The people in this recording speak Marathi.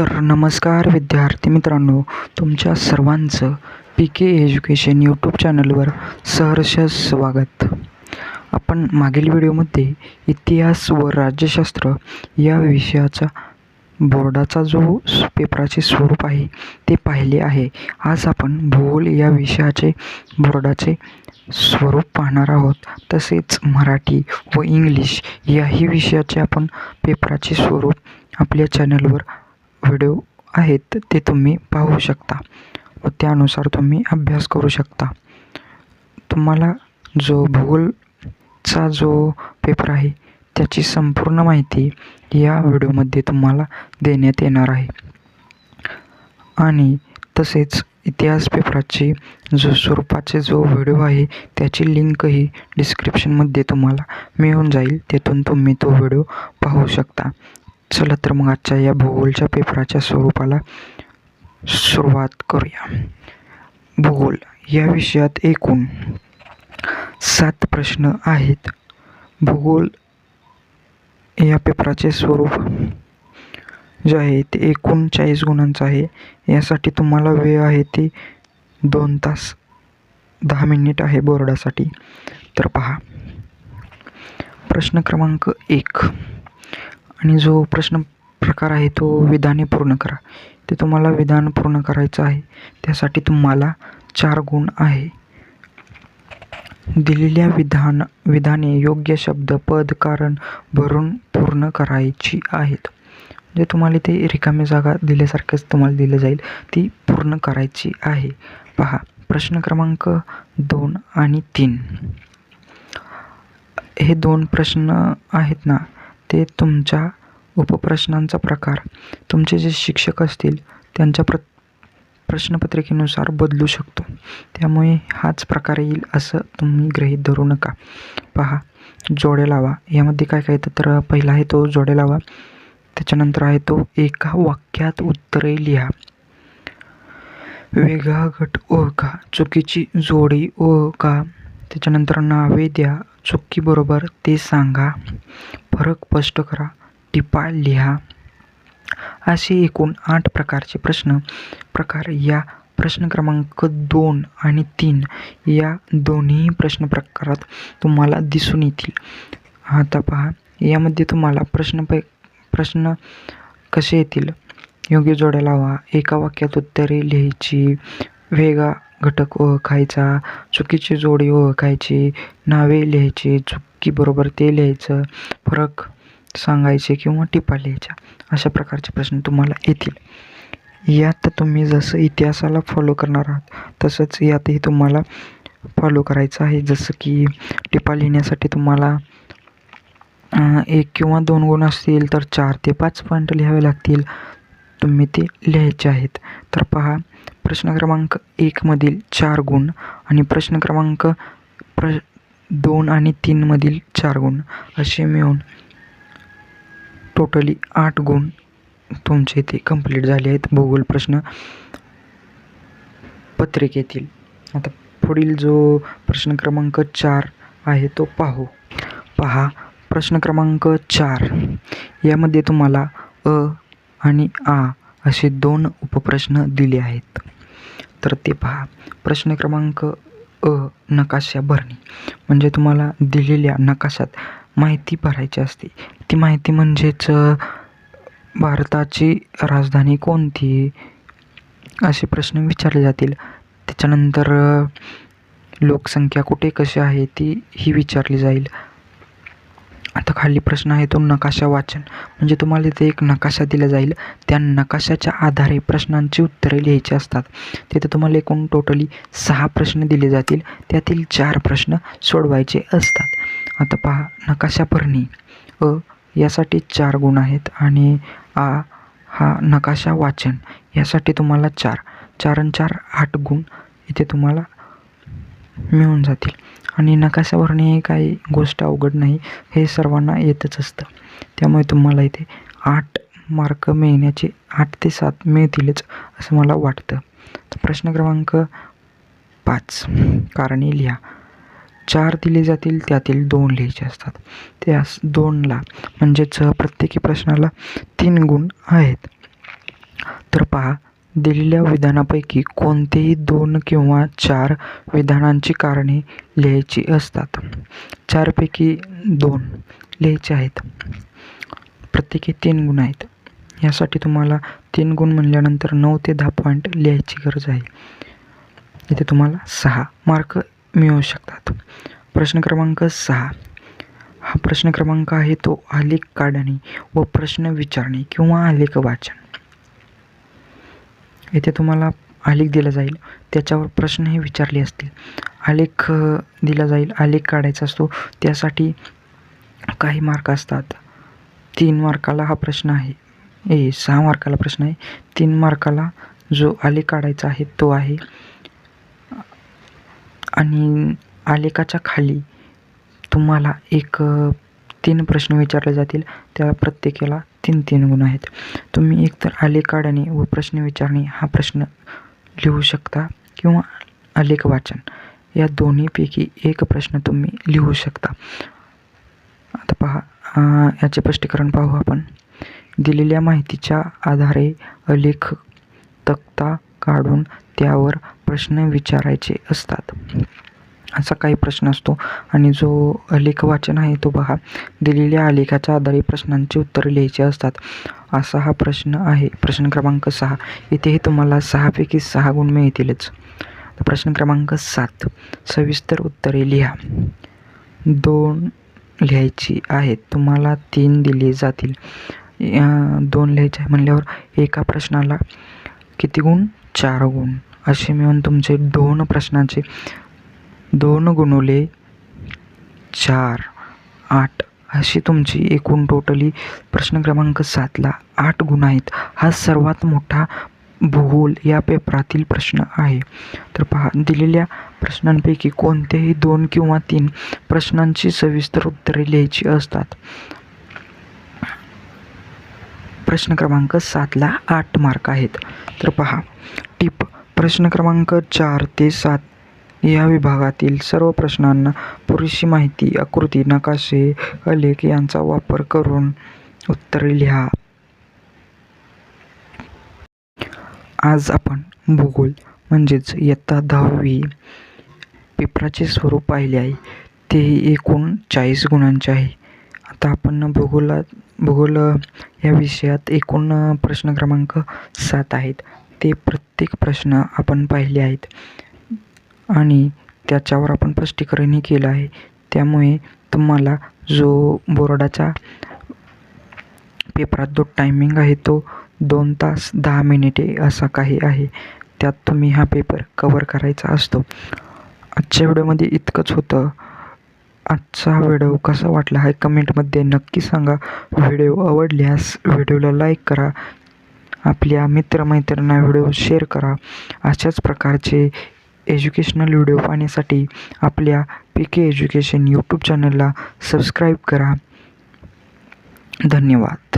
तर नमस्कार विद्यार्थी मित्रांनो, तुमच्या सर्वांचं PK एज्युकेशन यूट्यूब चॅनलवर सहर्ष स्वागत. आपण मागील व्हिडिओमध्ये इतिहास व राज्यशास्त्र या विषयाचा बोर्डाचा जो पेपराचे स्वरूप आहे ते पाहिले आहे. आज आपण भूगोल या विषयाचे बोर्डाचे स्वरूप पाहणार आहोत. तसेच मराठी व इंग्लिश याही विषयाचे आपण पेपराचे स्वरूप आपल्या चॅनलवर व्हिडिओ आहेत ते तुम्ही पाहू शकता व त्यानुसार तुम्ही अभ्यास करू शकता. तुम्हाला जो भूगोलचा जो पेपर आहे त्याची संपूर्ण माहिती या व्हिडिओमध्ये तुम्हाला देण्यात येणार आहे. आणि तसेच इतिहास पेपराची जो स्वरूपाचे जो व्हिडिओ आहे त्याची लिंकही डिस्क्रिप्शनमध्ये तुम्हाला मिळून जाईल. तेथून तुम्ही तो व्हिडिओ पाहू शकता. चला तर मग आजच्या या भूगोलच्या पेपराच्या स्वरूपाला सुरुवात करूया. भूगोल या विषयात एकूण 7 प्रश्न आहेत. भूगोल या पेपराचे स्वरूप जे आहे ते एकूण 40 गुणांचं आहे. यासाठी तुम्हाला वेळ आहे ती 2 तास 10 मिनिट आहे बोर्डासाठी. तर पहा, प्रश्न क्रमांक 1 आणि जो प्रश्न प्रकार आहे तो विधाने पूर्ण करा. ते तुम्हाला विधान पूर्ण करायचं आहे. त्यासाठी तुम्हाला 4 गुण आहे. दिलेल्या विधाने योग्य शब्द, पद, कारण भरून पूर्ण करायची आहेत. जे तुम्हाला ते रिकामी जागा दिल्यासारखंच तुम्हाला दिलं जाईल, ती पूर्ण करायची आहे. पहा, प्रश्न क्रमांक 2 आणि 3 हे 2 प्रश्न आहेत ना, ते तुमच्या उपप्रश्नांचा प्रकार तुमचे जे शिक्षक असतील त्यांच्या प्रश्नपत्रिकेनुसार बदलू शकतो. त्यामुळे हाच प्रकार येईल असं तुम्ही गृहीत धरू नका. पहा, जोड्या लावा. यामध्ये काय काय येतं तर पहिला आहे तो जोड्या लावा. त्याच्यानंतर आहे तो एका वाक्यात उत्तरे लिहा. वेगळा गट ओळखा. चुकीची जोडी ओळखा. त्याच्यानंतर नावे द्या. चुकी बरोबर ते सांगा. फरक स्पष्ट करा. टिपा लिहा. असे एकूण 8 प्रकारचे प्रकार या प्रश्न क्रमांक 2 आणि 3 या दोन्ही प्रश्न प्रकारात तुम्हाला दिसून येतील. आता पहा, यामध्ये तुम्हाला प्रश्न कसे येतील. योग्य जोड्या लावा. एका वाक्यात उत्तरे लिहायची. वेगळा घटक ओळखायचा. चुकीची जोडी ओळखायची. नावे लिहायची. चुकी बरोबर ते लिहायचं. फरक सांगायचे किंवा टिपा लिहायच्या. अशा प्रकारचे प्रश्न तुम्हाला येतील. यात तुम्ही जसं इतिहासाला फॉलो करणार आहात तसंच यातही तुम्हाला फॉलो करायचं आहे. जसं की टिपा लिहिण्यासाठी तुम्हाला 1 किंवा 2 गुण असतील तर 4 ते 5 पॉईंट लिहावे लागतील. तुम्ही ते लिहायचे आहेत. तर पहा, प्रश्न क्रमांक 1 मधील 4 गुण आणि प्रश्न क्रमांक 2 आणि 3 मधील 4 गुण असे मिळून टोटली 8 गुण तुमचे इथे कंप्लीट झाले आहेत भूगोल प्रश्न पत्रिकेतील. आता पुढील जो प्रश्न क्रमांक 4 आहे तो पहा, प्रश्न क्रमांक 4 यामध्ये तुम्हाला अ आणि आ असे 2 उपप्रश्न दिले आहेत. तर ते पहा. प्रश्न क्रमांक नकाशा भरणे. म्हणजे तुम्हाला दिलेल्या नकाशात माहिती भरायची असते. ती माहिती म्हणजेच भारताची राजधानी कोणती असे प्रश्न विचारले जातील. त्याच्यानंतर लोकसंख्या कुठे कशी आहे ही विचारली जाईल. आता खाली प्रश्न आहे तो नकाशा वाचन. म्हणजे तुम्हाला इथे एक नकाशा दिला जाईल. त्या नकाशाच्या आधारे प्रश्नांची उत्तरे लिहायची असतात. तिथे तुम्हाला एकूण टोटली 6 प्रश्न दिले जातील. त्यातील 4 प्रश्न सोडवायचे असतात. आता पहा, नकाशा भरणे. यासाठी 4 गुण आहेत आणि हा नकाशा वाचन यासाठी तुम्हाला 4 आणि 4 8 गुण इथे तुम्हाला मिळून जातील. आणि नकाशा भरणे ही काही गोष्ट अवघड नाही, हे सर्वांना येतच असतं. त्यामुळे तुम्हाला इथे 8 मार्क मिळण्याचे 8 ते 7 मिळतीलच असं मला वाटतं. तर प्रश्न क्रमांक 5 कारणे लिहा. 4 दिले जातील, त्यातील 2 लिहायचे असतात. त्यास 2ला म्हणजेच प्रत्येकी प्रश्नाला 3 गुण आहेत. तर पहा, दिलेल्या विधानापैकी कोणतेही 2 किंवा 4 विधानांची कारणे लिहायची असतात. 4 पैकी 2 लिहायचे आहेत. प्रत्येकी 3 गुण आहेत. यासाठी तुम्हाला 3 गुण म्हणल्यानंतर 9 ते 10 पॉईंट लिहायची गरज आहे. इथे तुम्हाला 6 मार्क मिळू शकतात. प्रश्न क्रमांक 6 हा प्रश्न क्रमांक आहे तो आलेख काढणे व प्रश्न विचारणे किंवा आलेख वाचन. इथे तुम्हाला आलेख दिला जाईल, त्याच्यावर प्रश्नही विचारले असतील. आलेख दिला जाईल, आलेख काढायचा असतो, त्यासाठी काही मार्क असतात. 3 मार्काला हा प्रश्न आहे, 6 मार्काला प्रश्न आहे. 3 मार्काला जो आलेख काढायचा आहे तो आहे. आणि आलेखाच्या खाली तुम्हाला 3 प्रश्न विचारले जातील, त्या प्रत्येकाला 3 गुण आहेत. तुम्ही एकतर आलेख काढणे व प्रश्न विचारणे हा प्रश्न लिहू शकता किंवा आलेख वाचन या दोन्हीपैकी एक प्रश्न तुम्ही लिहू शकता. आता पहा, याचे स्पष्टीकरण पाहू आपण. दिलेल्या माहितीच्या आधारे आलेख तक्ता काढून त्यावर प्रश्न विचारायचे असतात. असा काही प्रश्न असतो. आणि जो आलेख वाचन आहे तो पहा, दिलेल्या आलेखाच्या आधारे प्रश्नांची उत्तरे लिहायची असतात. असा हा प्रश्न आहे. प्रश्न क्रमांक 6 इथेही तुम्हाला 6 पैकी 6 गुण मिळतीलच. प्रश्न क्रमांक 7 सविस्तर उत्तरे लिहा. 2 लिहायची आहेत. तुम्हाला 3 दिले जातील. 2 लिहायचे म्हणल्यावर एका प्रश्नाला किती गुण? 4 गुण. असे मिळून तुमचे 2 प्रश्नांचे 2 गुणिले 4 8 अशी तुमची एकूण टोटली प्रश्न क्रमांक 7ला 8 गुण आहेत. हा सर्वात मोठा भूगोल या पेपरातील प्रश्न आहे. तर पहा, दिलेल्या प्रश्नांपैकी कोणतेही 2 किंवा 3 प्रश्नांची सविस्तर उत्तरे लिहायची असतात. प्रश्न क्रमांक 7ला 8 मार्क आहेत. तर पहा, टिप प्रश्न क्रमांक 4 ते 7 या विभागातील सर्व प्रश्नांना पुरेशी माहिती, आकृती, नकाशे, आलेख यांचा वापर करून उत्तरे लिहा. आज आपण भूगोल म्हणजेच इयत्ता 10वी पेपराचे स्वरूप पाहिले आहे. तेही एकूण 40 गुणांचे आहे. आता आपण भूगोल या विषयात एकूण प्रश्न क्रमांक 7 आहेत. ते प्रत्येक प्रश्न आपण पाहिले आहेत आणि त्याच्यावर आपण स्पष्टीकरणही केलं आहे. त्यामुळे तुम्हाला जो बोर्डाच्या पेपरात जो टायमिंग आहे तो 2 तास 10 मिनिटे असा काही आहे. त्यात तुम्ही हा पेपर कव्हर करायचा असतो. आजच्या व्हिडिओमध्ये इतकंच होतं. आजचा व्हिडिओ कसा वाटला आहे कमेंटमध्ये नक्की सांगा. व्हिडिओ आवडल्यास व्हिडिओला लाईक करा. आपल्या मित्रमैत्रिणींना व्हिडिओ शेअर करा. अशाच प्रकारचे एज्युकेशनल व्हिडिओ पाहण्यासाठी आपल्या PK एज्युकेशन यूट्यूब चॅनलला सबस्क्राईब करा. धन्यवाद.